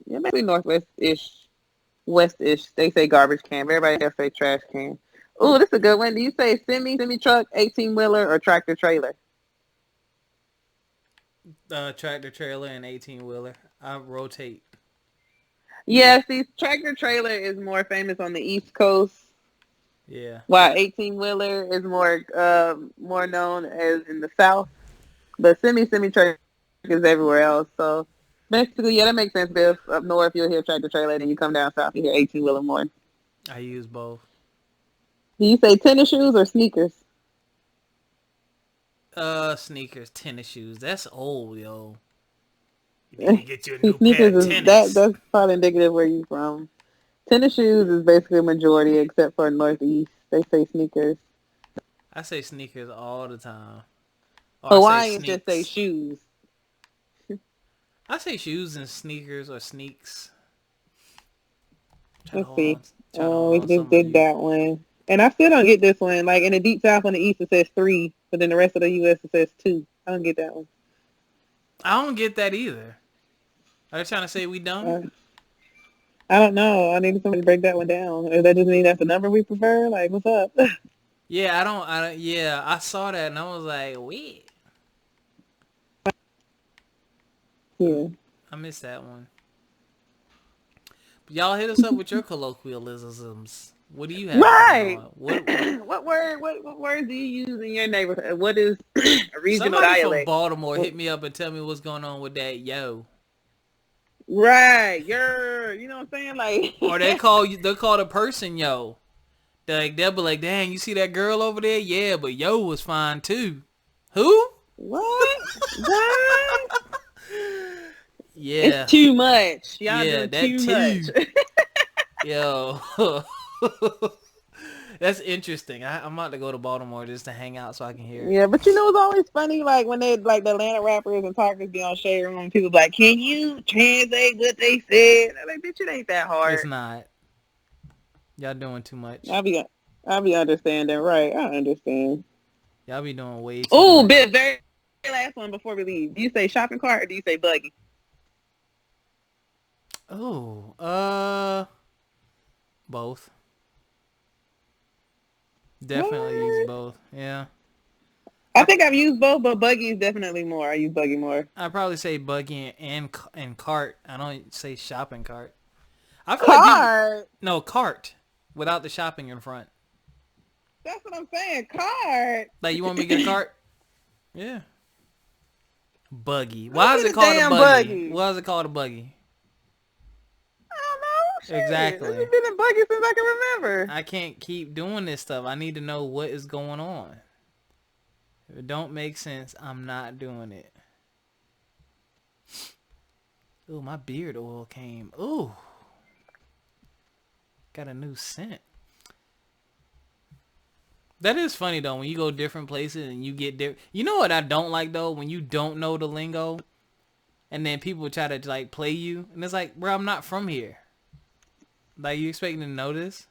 yeah, maybe northwest ish, west ish. They say garbage can. But everybody else say trash can. Oh, this is a good one. Do you say semi truck, 18 wheeler, or tractor trailer? Tractor trailer and 18 wheeler. I rotate. Yeah, see, tractor trailer is more famous on the East Coast, Yeah. while 18 wheeler is more known as in the South. But semi truck is everywhere else. So basically, yeah, that makes sense. Biff, up north you'll hear tractor trailer, then you come down south you hear 18 wheeler more. I use both. Do you say tennis shoes or sneakers? Sneakers, tennis shoes. That's old, yo. You need to get you a See, new pair sneakers of is that tennis. that's probably indicative where you from. Tennis shoes is basically a majority, except for northeast. They say sneakers. I say sneakers all the time. Or I say Hawaiians just say sneaks. shoes. I say shoes and sneakers or sneaks. Let's see. Try to Oh, hold we on just some of did you. that one. And I still don't get this one. Like in the deep south on the east it says three, but then the rest of the US it says two. I don't get that one. I don't get that either. Are they trying to say we dumb? Uh, I don't know. I need somebody to break that one down. Or that just mean that's the number we prefer? Like, what's up? Yeah, yeah, I saw that and I was like, wait. Yeah. I missed that one. But y'all hit us up with your colloquialisms. What do you have going Right. on? What What words do you use in your neighborhood? What is a regional somebody from dialect? Baltimore What, hit me up and tell me what's going on with that yo. right. You know what I'm saying? Or Like they call the person yo. They'll be like, dang, you see that girl over there? Yeah, but yo was fine too. Who? what? What? It's Yeah. too much. Y'all Yeah, doing that too much. too. Yo. That's interesting. I'm about to go to Baltimore just to hang out so I can hear it. Yeah, but you know it's always funny, like when they like the Atlanta rappers and talkers be on Shade Room, people be like, "Can you translate what they said?" I'm like, bitch, it ain't that It's hard. not. Y'all doing too I'll much. be, I'll be understanding, right? I understand. Y'all be doing way too Oh, much. bit very last one before we leave. Do you say shopping cart or do you say buggy? Oh, both. Definitely use What? both. Yeah. I I think I've used both, but buggy is definitely more. I use buggy more. I probably say buggy and cart. I don't say shopping cart. I feel like people Cart. no cart without the shopping in front. That's what I'm saying. Cart. Like you want me to get a cart? Yeah. Buggy. Let's Why is it get a called a damn buggy? buggy. Why is it called a buggy? I don't know. Shit. This Exactly. has been a buggy since I can remember. I can't keep doing this stuff. I need to know what is going on. If it don't make sense, I'm not doing it. Ooh, my beard oil came. Ooh. Got a new scent. That is funny though when you go different places and you get different. You know what I don't like though when you don't know the lingo and then people try to like play you, and it's like, bro, I'm not from here. Like, you expecting to know this?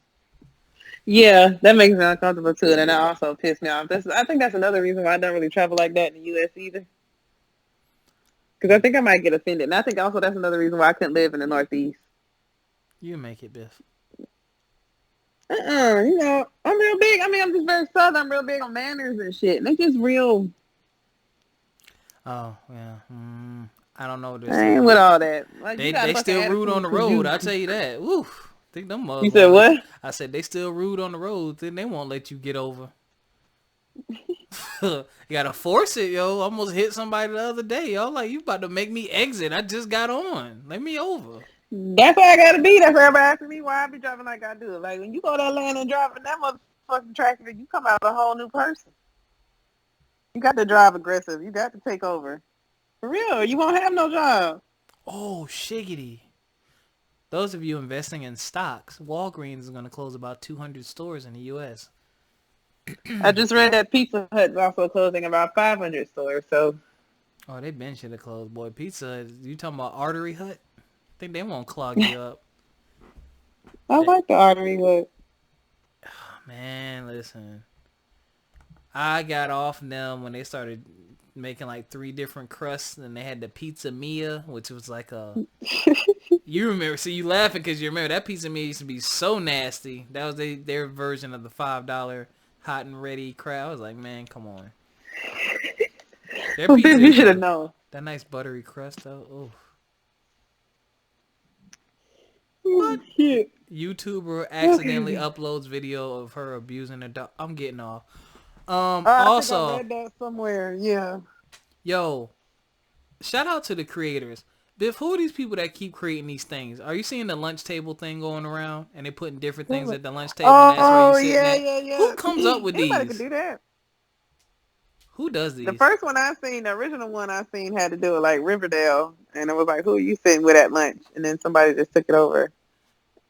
Yeah, that makes me uncomfortable too, and that also pissed me off. I think that's another reason why I don't really travel like that in the U.S. either. Because I think I might get offended, and I think also that's another reason why I couldn't live in the Northeast. You make it, Biff. You know, I'm real big. I mean, I'm just very Southern. I'm real big on manners and shit. And they just real. Oh yeah. I don't know what they're I ain't saying. with all that. Like, They still rude on the road. I tell you that. Woo. Think them You said what? I said they still rude on the road. Then they won't let you get over. You gotta force it, yo. Almost hit somebody the other day, yo. Like, you about to make me exit. I just got on. Let me over. That's why I gotta be. That's why everybody asking me why I be driving like I do. Like, when you go to Atlanta and driving that motherfucking traffic, you come out a whole new person. You got to drive aggressive. You got to take over. For real, you won't have no job. Oh, shiggity. Those of you investing in stocks, Walgreens is going to close about 200 stores in the U.S. I just read that Pizza Hut is also closing about 500 stores, so. Oh, they been should have closed, boy. Pizza Hut, you talking about Artery Hut? I think they won't clog you up. I like the Artery Hut. Man, listen. I got off them when they started making like 3 different crusts, and they had the Pizza Mia, which was like a... You remember, see, you laughing because you remember that Pizza Mia used to be so nasty. That was their version of the $5 hot and ready crab. I was like, man, come on. Their pizza You should have known. That nice buttery crust, though. Oh. What? Shit. YouTuber accidentally uploads video of her abusing a dog. I'm getting off. I Also, think I read that somewhere. Yeah. Yo, shout out to the creators. Biff, who are these people that keep creating these things? Are you seeing the lunch table thing going around and they putting different things at the lunch table? And that's where you sitting at? Yeah. Who comes up with Anybody these? can do that. Who does these? The first one I seen, the original one I seen had to do with like Riverdale, and it was like, who are you sitting with at lunch? And then somebody just took it over.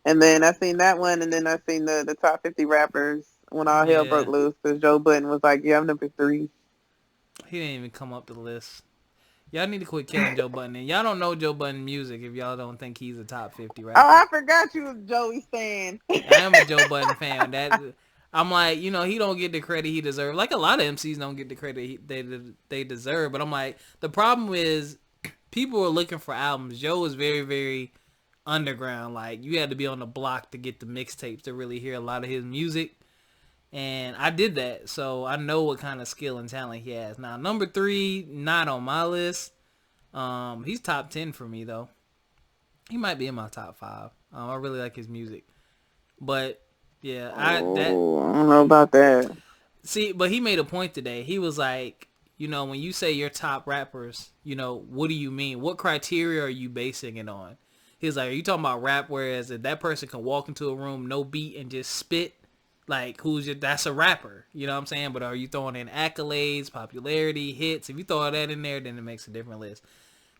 And then I seen that one, and then I seen the top 50 rappers when all hell broke loose because Joe Budden was like, yeah, I'm number 3. He didn't even come up the list. Y'all need to quit killing Joe Budden. And y'all don't know Joe Budden music if y'all don't think he's a top 50 rapper. Oh, I forgot you was Joey Stan. I am a Joe Budden fan. I'm like, you know, he don't get the credit he deserves. Like a lot of MCs don't get the credit they deserve. But I'm like, the problem is people are looking for albums. Joe is very, very underground. Like, you had to be on the block to get the mixtapes to really hear a lot of his music. And I did that, so I know what kind of skill and talent he has. Now, number 3, not on my list. He's top 10 for me, though. He might be in my top 5. I really like his music. But, yeah. I don't know about that. See, but he made a point today. He was like, you know, when you say your top rappers, you know, what do you mean? What criteria are you basing it on? He was like, are you talking about rap, whereas if that person can walk into a room, no beat, and just spit? Like, that's a rapper, you know what I'm saying? But are you throwing in accolades, popularity, hits? If you throw all that in there, then it makes a different list.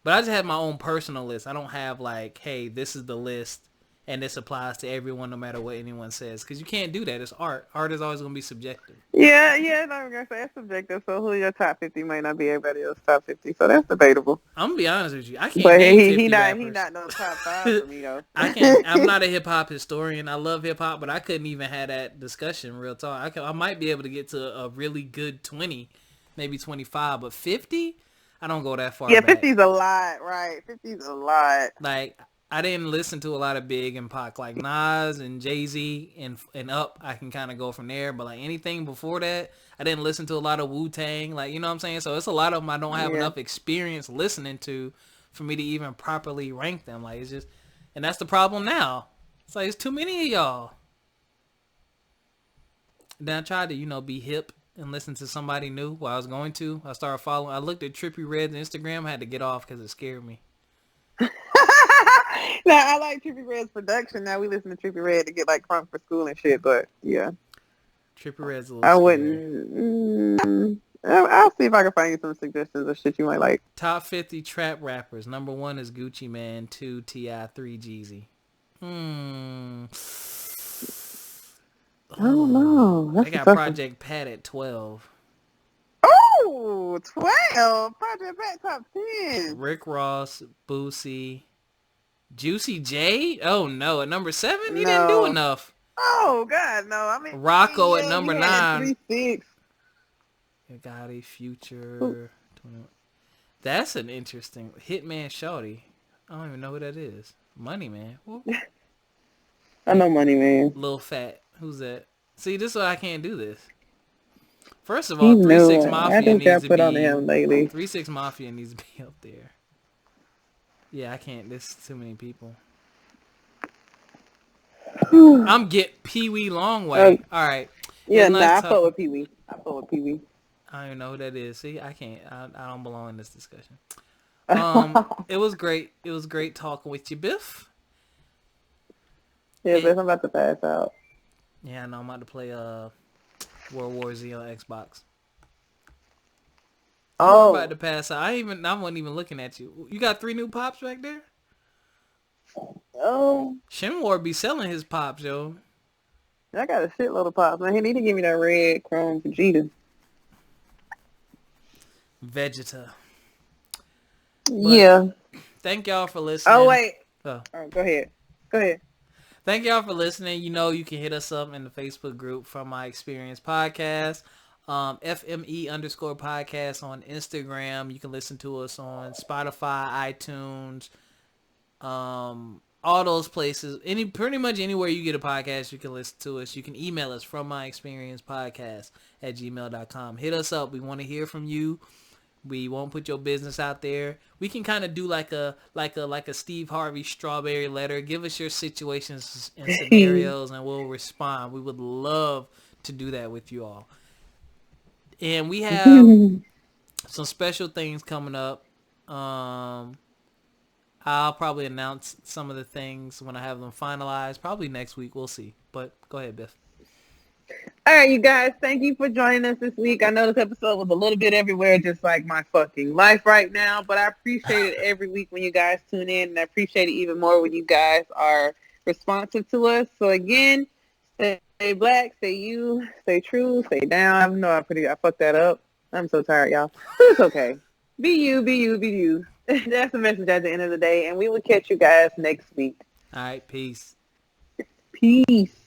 But I just have my own personal list. I don't have like, hey, this is the list, and this applies to everyone no matter what anyone says. Because you can't do that. It's art. Art is always going to be subjective. Yeah, I'm going to say it's subjective. So who your top 50 might not be everybody else's top 50. So that's debatable. I'm going to be honest with you. I can't but name 50 rappers. He not no top 5 for me, though. I'm not a hip-hop historian. I love hip-hop, but I couldn't even have that discussion real talk. I might be able to get to a really good 20, maybe 25, but 50? I don't go that far back. 50's a lot, right? 50's a lot. Like, I didn't listen to a lot of Big and Pac, like Nas and Jay-Z and up. I can kind of go from there, but like anything before that, I didn't listen to a lot of Wu-Tang, like, you know what I'm saying? So it's a lot of them I don't have enough experience listening to for me to even properly rank them. Like, it's just, and that's the problem now. It's like, it's too many of y'all. Then I tried to, you know, be hip and listen to somebody new while I was going to. I started following. I looked at Trippie Redd's Instagram. I had to get off because it scared me. Now, I like Trippie Redd's production. Now, we listen to Trippie Redd to get, like, crunk for school and shit, but, yeah. Trippie Redd's a little scary. Wouldn't... I'll see if I can find you some suggestions of shit you might like. Top 50 trap rappers. Number 1 is Gucci Mane. 2, T.I. 3, Jeezy. I don't know. They got Project Pat at 12. Oh, Oh, 12. Project Pat top 10. Rick Ross, Boosie, Juicy J. Oh no, at number 7, he didn't do No. enough. Oh, God, no. I mean, Rocco at yeah, number you had 9. 3-6. Gotti, Ooh, Future. 21. That's an interesting Hitman Shawty. I don't even know who that is. Money Man. Whoop. I know Money Man. Lil Fat. Who's that? See, this is why I can't do this. First of all, He's 3 new. 6 I Mafia just needs got to put on be him lately. 3 6 Mafia needs to be up there. Yeah, I can't. There's too many people. I'm get Pee Wee Longway. All right. It was Yeah, nice nah, I talking. fuck with Pee Wee. I don't even know who that is. See, I can't. I don't belong in this discussion. Yeah, It was great. It was great talking with you, Biff. but I'm about to pass out. Yeah, I know. I'm about to play World War Z on Xbox. I'm about to pass out. I wasn't even looking at you. You got 3 new pops back there? Oh, Shenmue be selling his pops, yo. I got a shitload of pops. Man, he need to give me that red Chrome Vegeta. Vegeta. Yeah. Thank y'all for listening. Oh, wait. Oh. Oh, go ahead. Thank y'all for listening. You know you can hit us up in the Facebook group From My Experience Podcast. FME_podcast on Instagram. You can listen to us on Spotify, iTunes, all those places. Pretty much anywhere you get a podcast, you can listen to us. You can email us from myexperiencepodcast@gmail.com. Hit us up. We want to hear from you. We won't put your business out there. We can kind of do like a Steve Harvey strawberry letter. Give us your situations and scenarios, and we'll respond. We would love to do that with you all. And we have some special things coming up. I'll probably announce some of the things when I have them finalized. Probably next week. We'll see. But go ahead, Biff. All right, you guys. Thank you for joining us this week. I know this episode was a little bit everywhere, just like my fucking life right now. But I appreciate it every week when you guys tune in, and I appreciate it even more when you guys are responsive to us. So again, stay black, stay you, stay true, stay down. I know I fucked that up. I'm so tired, y'all. But it's okay. Be you, be you, be you. That's the message at the end of the day, and we will catch you guys next week. All right, peace. Peace.